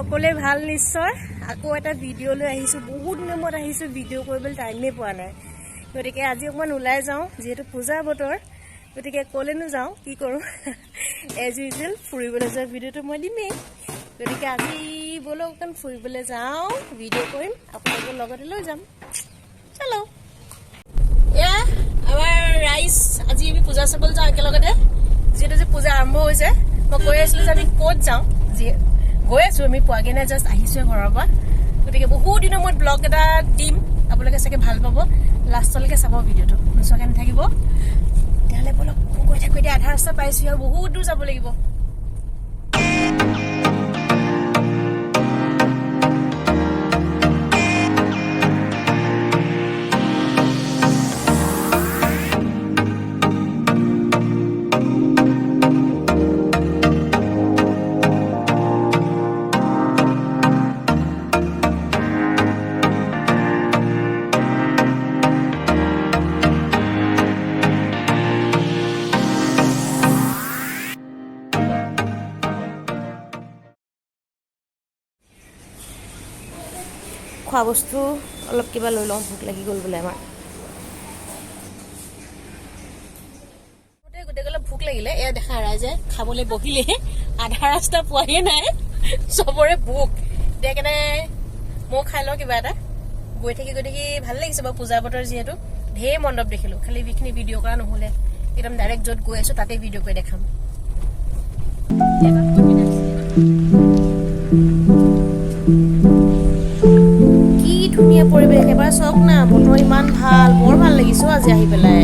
সকলে ভাল নিশ্চয় আকৌ এটা ভিডিও লৈ আহিছো বহুত দিনৰ মূৰত আহিছো ভিডিও কৰিবলৈ টাইমে পোৱা নাই গতিকে আজি অকমান ওলাই যাওঁ যেহেতু পূজা বতৰ গতিকে কলেনো যাওঁ কি কৰো এজ ইউজুৱেল ফুৰিবলৈ যোৱা ভিডিওটো মই দিমেই গতিকে আজি বলক অকণ ফুৰিবলৈ যাওঁ ভিডিও কৰিম আপোনালোকৰ লগতে লৈ যাম চলো এয়া আমাৰ ৰাইজ আজি আমি পূজা চাবলৈ যাওঁ একেলগতে যেহেতু যে পূজা আৰম্ভ হৈছে মই কৈ আছিলো যে আমি ক'ত যাওঁ গৈ আছো আমি পোৱাগে নাই জাষ্ট আহিছো ঘৰৰ পৰা গতিকে বহুত দিনৰ মই ব্লগ এটা দিম আপোনালোকে চাগে ভাল পাব লাষ্টলৈকে চাব ভিডিওটো নোচোৱাকে নাথাকিব তেতিয়াহ'লে বলক গৈ থাকোঁ এতিয়া আধা ৰাস্তা পাইছো আৰু বহুত দূৰ যাব লাগিব খোৱা বস্তু অলপ কিবা লৈ লওঁ ভোক লাগি গ'ল বোলে আমাৰ গোটেই অলপ ভোক লাগিলে এয়া দেখা ৰাইজে খাবলৈ বহিলে আধা ৰাস্তা পোৱাহিয়ে নাই চবৰে ভোক এতিয়া কেনে মই খাই লওঁ কিবা এটা গৈ থাকি ভাল লাগিছে বাৰু পূজা বতৰ যিহেতু ঢেৰ মণ্ডপ দেখিলোঁ খালি যিখিনি ভিডিঅ' কৰা নহ'লে একদম ডাইৰেক্ট য'ত গৈ আছোঁ তাতে ভিডিঅ' কৰি দেখাম ধুনীয়া পৰিৱেশ এবাৰ চাওক না বতৰ ইমান ভাল বৰ ভাল লাগিছে আজি আহি পেলাই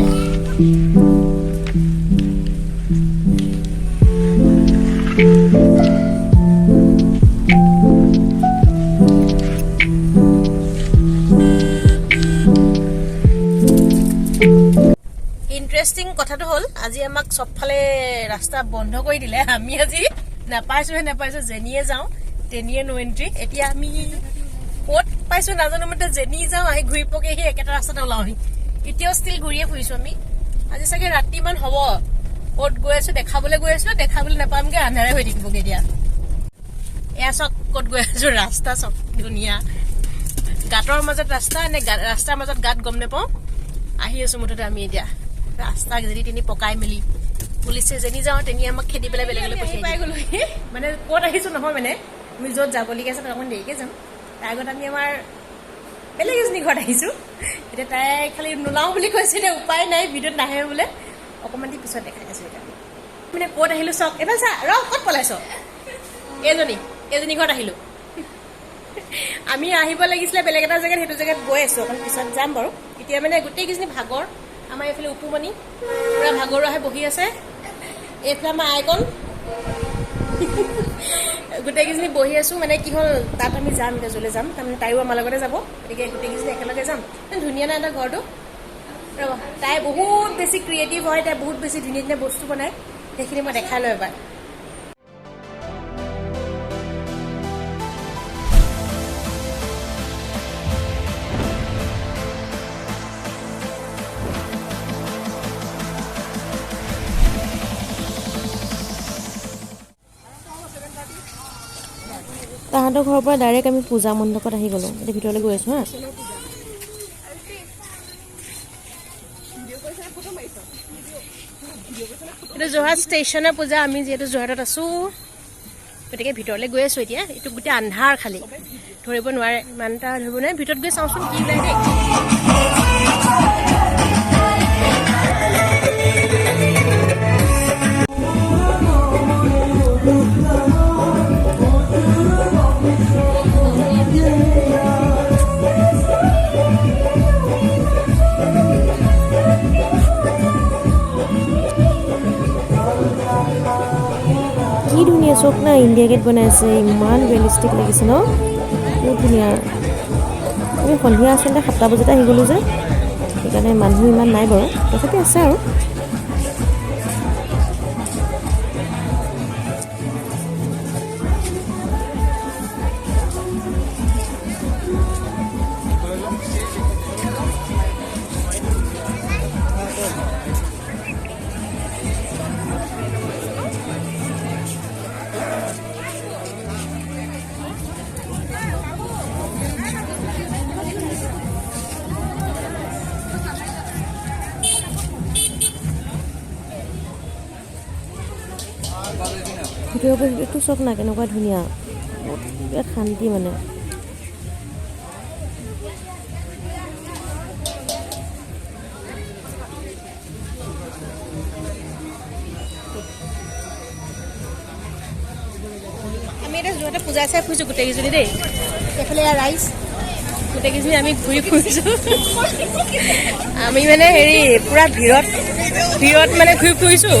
ইণ্টাৰেষ্টিং কথাটো হ'ল আজি আমাক চবফালে ৰাস্তা বন্ধ কৰি দিলে আমি আজি নাপাইছো যেনিয়ে যাওঁ তেনিয়ে নো এণ্ট্ৰি এতিয়া আমি ক'ত পাইছো নাজানো মতে যেনি যাওঁ আহি ঘূৰি পকি আহি একেটা ৰাস্তাতে ওলাওহি এতিয়াও ষ্টিল ঘূৰিয়ে ফুৰিছো আমি আজি চাগে ৰাতি মান হ'ব ক'ত গৈ আছো দেখাবলৈ নাপামগে আন্ধাৰে হৈ থাকিবগে এতিয়া এয়া চক ক'ত গৈ আছো ৰাস্তা চক ধুনীয়া গাঁতৰ মাজত ৰাস্তা নে ৰাস্তাৰ মাজত গাঁত গম নাপাওঁ আহি আছো মুঠতে আমি এতিয়া ৰাস্তা যদি তিনি পকাই মেলি পুলিচে যেনি যাওঁ তেনি আমাক খেদি পেলাই বেলেগলৈ পঠিয়াই পাই গ'লো মানে ক'ত আহিছো নহয় মানে আমি য'ত যাবলগীয়া আছে তাত অকণ দেৰিকে যাম তাৰ আগত আমি আমাৰ বেলেগ এজনী ঘৰত আহিছো এতিয়া তাই খালি নোলাওঁ বুলি কৈছে এতিয়া উপায় নাই ভিডিঅ'ত নাহে বোলে অকণমান দি পিছত দেখাই আছো এতিয়া মানে ক'ত আহিলো চক এবাৰ চা ৰ ক'ত পলাইছ এজনী ঘৰত আহিলো আমি আহিব লাগিছিলে বেলেগ এটা জেগাত সেইটো জেগাত গৈ আছো অকণ পিছত যাম বাৰু এতিয়া মানে গোটেইকেইজনী ভাগৰ আমাৰ এইফালে উপমণি পুৰা ভাগৰুৱা হৈ বহি আছে এইফালে আমাৰ আইকন গোটেইকেইজনী বহি আছো মানে কি হ'ল তাত আমি যাম এতিয়া য'লৈ যাম তাৰমানে তাইও আমাৰ লগতে যাব গতিকে গোটেইকেইজনী একেলগে যাম ধুনীয়া নাই এটা ঘৰটো ৰ'ব তাই বহুত বেছি ক্ৰিয়েটিভ হয় তাই বহুত বেছি ধুনীয়া বস্তু বনায় সেইখিনি মই দেখাই লওঁ এবাৰ তাহাঁতৰ ঘৰৰ পৰা ডাইৰেক্ট আমি পূজা মণ্ডপত আহি গ'লোঁ এতিয়া ভিতৰলৈ গৈ আছোঁ হা এইটো যোৰহাট ষ্টেচনৰ পূজা আমি যিহেতু যোৰহাটত আছোঁ গতিকে ভিতৰলৈ গৈ আছোঁ এতিয়া এইটো গোটেই আন্ধাৰ খালি ধৰিব নোৱাৰে ইমান এটা ধৰিব নোৱাৰে ভিতৰত গৈ চাওঁচোন কি ওলাই দেই কি ধুনীয়া চক না ইণ্ডিয়া গেট বনাইছে ইমান ৰিয়েলিষ্টিক লাগিছে ন বহুত ধুনীয়া আমি সন্ধিয়া আচলতে 7টা বজাতে আহি গ'লোঁ যে সেইকাৰণে মানুহ ইমান নাই বাৰু তথাপি আছে আৰু ভিতৰৰ পৰিৱেশটো চাওক না কেনেকুৱা ধুনীয়া বিৰাট শান্তি মানে আমি এটা যোৱাতে পূজা চাই ফুৰিছোঁ গোটেইকেইজনী দেই এইফালে ৰাইজ গোটেইকেইজনী আমি ঘূৰি ফুৰিছোঁ আমি মানে হেৰি পূৰা ভিৰত মানে ঘূৰি ফুৰিছোঁ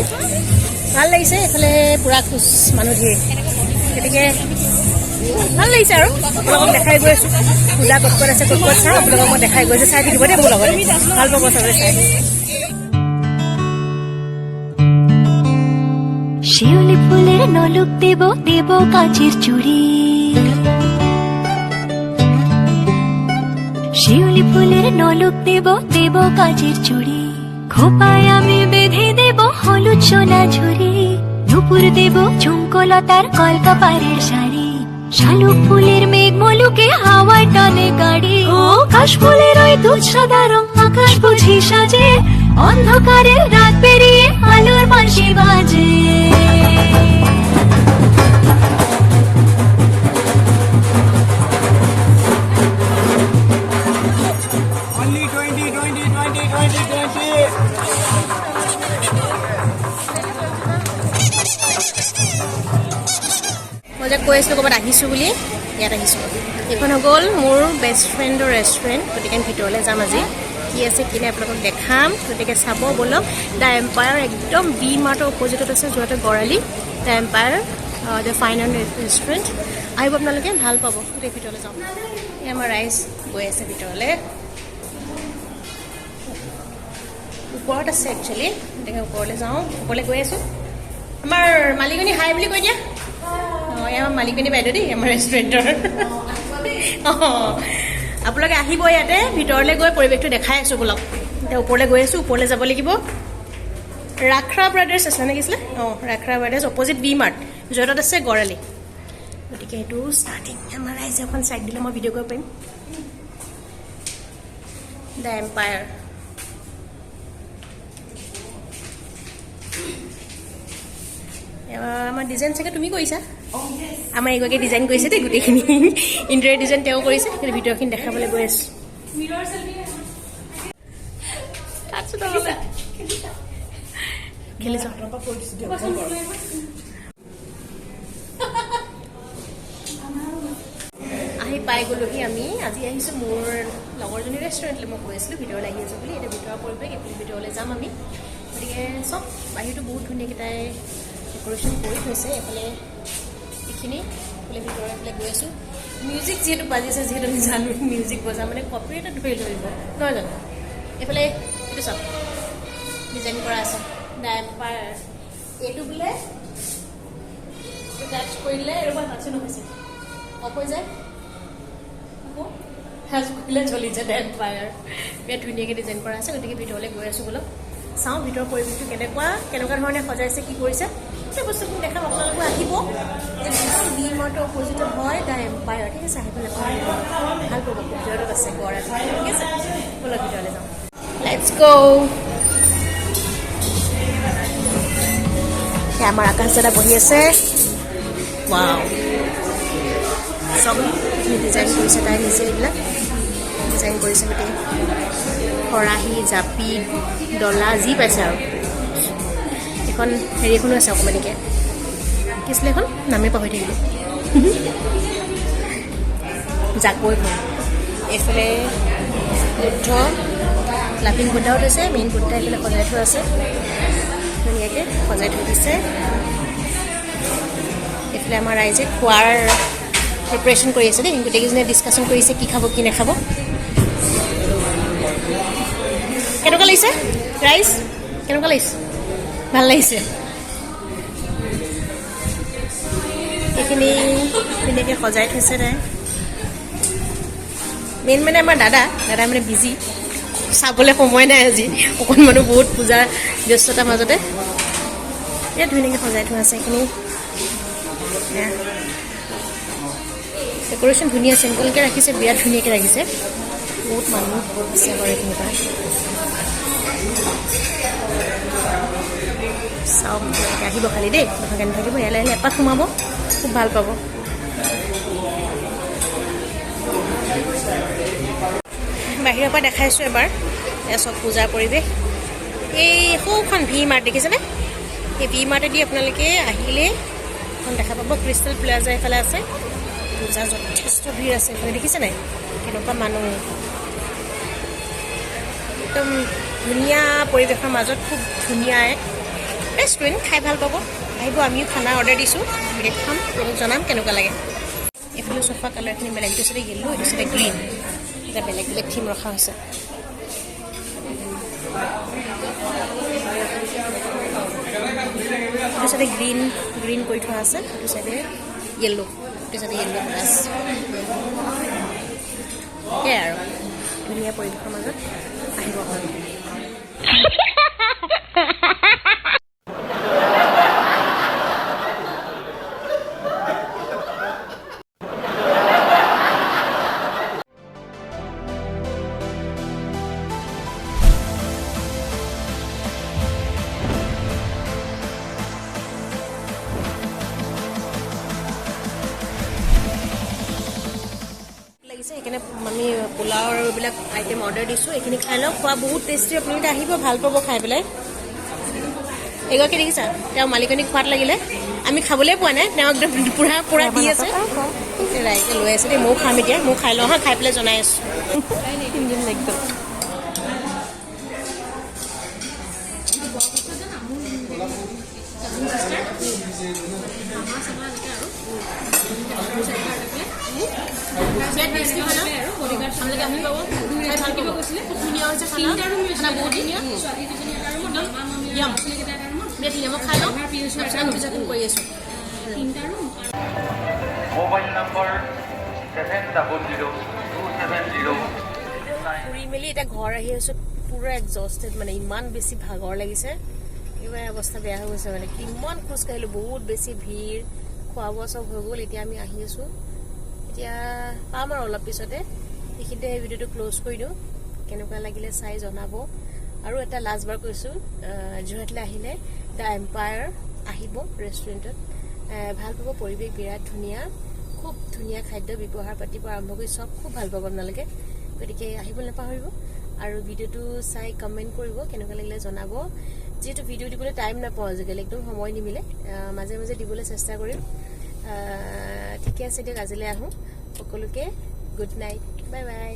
ভাল লাগিছে এইফালে পূৰা খোজ মানুহ ধেৰ গতিকে ভাল লাগিছে আৰু আপোনালোকক দেখাই গৈ আছোঁ পূজা ক'ত ক'ত আছে ক'ত ক'ত চাওঁ আপোনালোকক মই দেখাই গৈছোঁ চাই থাকিব দেই মোৰ লগত ভাল পাব চবে চাই শিউলি ফুলের নলুক দেব দেব কাচের চুড়ি শিউলি ফুলের নলুক দেব দেব কাচের চুড়ি খোপায় আমি বেঁধে দেব হলুদ সোনা ঝুড়ি নুপুর দেব ঝুমকলতার কলকাপাড়ের শাড়ি শালুক ফুলের মেঘ মলুকে হাওয়ায় টানে গাড়ি ও কাশফুলের ওই দুধ সাদা রং আকাশ বুঝি সাজে অন্ধকারের রাত পেরিয়ে আলোর বাঁশি বাজে মই যে কৈ আছিলোঁ ক'ৰবাত আহিছোঁ বুলি ইয়াত আহিছোঁ এইখন হৈ গ'ল মোৰ বেষ্ট ফ্ৰেণ্ডৰ ৰেষ্টুৰেণ্ট গতিকে ভিতৰলৈ যাম আজি কি আছে কি নাই আপোনালোকক দেখাম গতিকে চাব বলক দ্য এম্পায়াৰ একদম ভি মাৰ্টৰ অপজিটত আছে যোৱাটো Gar Ali the empire the fine and restaurant আহিব আপোনালোকে ভাল পাব গতিকে ভিতৰলৈ যাওঁ এই আমাৰ ৰাইজ গৈ আছে ভিতৰলৈ ওপৰত আছে একচুৱেলি গতিকে ওপৰলৈ যাওঁ ওপৰলৈ গৈ আছোঁ আমাৰ মালিকনী হাই বুলি কৈ দিয়া অঁ এই আমাৰ মালিকনী বাইদেউ দেই আমাৰ ৰেষ্টুৰেণ্টৰ অঁ আপোনালোকে আহিব ইয়াতে ভিতৰলৈ গৈ পৰিৱেশটো দেখাই আছোঁ বলক এতিয়া ওপৰলৈ গৈ আছোঁ ওপৰলৈ যাব লাগিব ৰাখৰা ব্ৰাদাৰ্ছ আছে নে কি আছিলে অঁ ৰাখৰা ব্ৰাদাৰ্ছ অপজিট ভি মাৰ্ট য'ত আছে গড় আলি গতিকে সেইটো ষ্টাৰ্টিং আমাৰ ৰাইজে এখন চাইড দিলে মই ভিডিঅ' কৰিব পাৰিম দ্য এম্পায়াৰ আমাৰ ডিজাইন চাগে তুমি কৰিছা আমাৰ এগৰাকী ডিজাইন কৰিছে দেই গোটেইখিনি ইণ্টেৰিয়ৰ ডিজাইন তেওঁ কৰিছে কিন্তু ভিডিঅ'খিনি দেখাবলৈ গৈ আছোঁ খেলিছোঁ আহি পাই গ'লোহি আমি আজি আহিছোঁ মোৰ লগৰজনী ৰেষ্টুৰেণ্টলৈ মই কৈ আছিলোঁ ভিতৰলৈ আহি আছোঁ বুলি এতিয়া ভিতৰৰ পৰিৱেশ এইফালে ভিতৰলৈ যাম আমি গতিকে চব বাহিৰটো বহুত ধুনীয়াকৈ তাই ডেক'ৰেশ্যন কৰি থৈছে এইফালে এইখিনি এইফালে ভিতৰৰ এইফালে গৈ আছোঁ মিউজিক যিহেতু বাজিছে যিহেতু আমি জানো মিউজিক বজা মানে কপিৰাইটত ধৰি ধৰিব নহয় জানো এইফালে এইটো চব ডিজাইন কৰা আছে দ্য এম্পায়াৰ এইটো বোলে টাচ কৰিলে ৰ'বা টাচো নহৈছে অফ হৈ যায় আকৌ টাচ কৰিলে জ্বলি যায় দ্য এম্পায়াৰ বিৰাট ধুনীয়াকৈ ডিজাইন কৰা আছে গতিকে ভিতৰলৈ গৈ আছোঁ বোলক চাওঁ ভিতৰৰ পৰিৱেশটো কেনেকুৱা ধৰণে সজাইছে কি কৰিছে সেই বস্তুখিনি দেখাম আপোনালোকে আহিব ভি মাৰ্টৰ অপজিটত হয় দ্য এম্পায়াৰ ঠিক আছে আহি পেলাই ভাল পাব ভিতৰত আছে গড় আছে ঠিক আছে ব'লক ভিতৰলৈ যাওঁ লেটছ গ' আমাৰ আকাশ দাদা বহি আছে ৱাও চব ডিজাইন কৰিছে তাই নিজে এইবিলাক ডিজাইন কৰিছে গোটেই খৰাহী জাপি ডলা যি পাইছে আৰু এখন হেৰি এখনো আছে অকণমানিকৈ কি আছিলে এখন নামেই পাহৰি থাকিলোঁ জাকৈখন এইফালে বুদ্ধ লাফিং বুদ্ধাও থৈছে মেইন বুদ্ধা এইফালে সজাই থোৱা আছে ধুনীয়াকৈ সজাই থৈ দিছে এইফালে আমাৰ ৰাইজে খোৱাৰ প্ৰিপাৰেশ্যন কৰি আছে দেই গোটেইকেইজনে ডিছকাশ্যন কৰিছে কি খাব কি নাখাব কেনেকুৱা লাগিছে ৰাইজ কেনেকুৱা লাগিছে ভাল লাগিছে এইখিনি ধুনীয়াকৈ সজাই থৈছে তাই মেইন মানে আমাৰ দাদা মানে বিজি চাবলৈ সময় নাই আজি অকণমানো বহুত পূজা ব্যস্ততাৰ মাজতে বিৰাট ধুনীয়াকৈ সজাই থোৱা আছে এইখিনি ডেক'ৰেশ্যন ধুনীয়া চিম্পলকৈ ৰাখিছে বিৰাট ধুনীয়াকৈ ৰাখিছে বহুত মানুহ আছে বাৰু এইখিনিৰ পৰা চাওক আহিব খালি দেই নথকাকৈ নাথাকিব ইয়ালৈ আহিলে এপাক সোমাব খুব ভাল পাব বাহিৰৰ পৰা দেখাইছোঁ এবাৰ এয়া চব পূজাৰ পৰিৱেশ এই সৌখন ভি মাৰ্ট দেখিছেনে এই ভি মাৰ্টেদি আপোনালোকে আহিলে এখন দেখা পাব ক্ৰিষ্টেল প্লাজা এইফালে আছে পূজা যথেষ্ট ভিৰ আছে এইফালে দেখিছে নাই কেনেকুৱা মানুহ একদম ধুনীয়া পৰিৱেশৰ মাজত খুব ধুনীয়া ৰেষ্টুৰেণ্ট খাই ভাল পাব আহিব আমিও খানা অৰ্ডাৰ দিছোঁ দেখাম আপোনালোক জনাম কেনেকুৱা লাগে এইফালে চফা কালাৰখিনি বেলেগ এইটো চাইডে য়েল্লো এইটো চাইডে গ্ৰীণ এটা বেলেগ বেলেগ থিম ৰখা হৈছে এইটো চাইডে গ্ৰীণ কৰি থোৱা আছে এইটো চাইডে য়েল্লো প্লাছ সেয়াই আৰু ধুনীয়া পৰিৱেশৰ মাজত আহিব আপোনালোকে সেইকাৰণে আমি পোলাও আৰু এইবিলাক আইটেম অৰ্ডাৰ দিছোঁ এইখিনি খাই লওক খোৱা বহুত টেষ্টি আপোনালোকে আহিব ভাল পাব খাই পেলাই এগৰাকী দেখিছা তেওঁ মালিকনীক খোৱাত লাগিলে আমি খাবলৈ পোৱা নাই তেওঁ একদম পুৰা দি আছে ৰাইজে লৈ আছে দেই ময়ো খাম এতিয়া ময়ো খাই লওঁ হা খাই পেলাই জনাই আছোঁ একদম মোবাইল নম্বৰ 700-270 ফুৰি মেলি এতিয়া ঘৰ আহি আছোঁ পুৰা এক্সস্টেড মানে ইমান বেছি ভাগৰ লাগিছে একেবাৰে অৱস্থা বেয়া হৈ গৈছে মানে কিমান খোজকাঢ়িলোঁ বহুত বেছি ভিৰ খোৱা বোৱা চব হৈ গ'ল এতিয়া আমি আহি আছোঁ এতিয়া পাম আৰু অলপ পিছতে এইখিনিতে ভিডিঅ'টো ক্ল'জ কৰি দিওঁ কেনেকুৱা লাগিলে চাই জনাব আৰু এটা লাষ্টবাৰ কৈছোঁ যোৰহাটলৈ আহিলে দ্য এম্পায়াৰ আহিব ৰেষ্টুৰেণ্টত ভাল পাব পৰিৱেশ বিৰাট ধুনীয়া খুব ধুনীয়া খাদ্য ব্যৱহাৰ পাতিৰ পৰা আৰম্ভ কৰি চব খুব ভাল পাব আপোনালোকে গতিকে আহিব নাপাহৰিব আৰু ভিডিঅ'টো চাই কমেণ্ট কৰিব কেনেকুৱা লাগিলে জনাব যিহেতু ভিডিঅ' দিবলৈ টাইম নাপাওঁ আজিকালি একদম সময় নিমিলে মাজে মাজে দিবলৈ চেষ্টা কৰিম ঠিকে আছে দিয়ক আজিলৈ আহোঁ সকলোকে গুড নাইট বাই বাই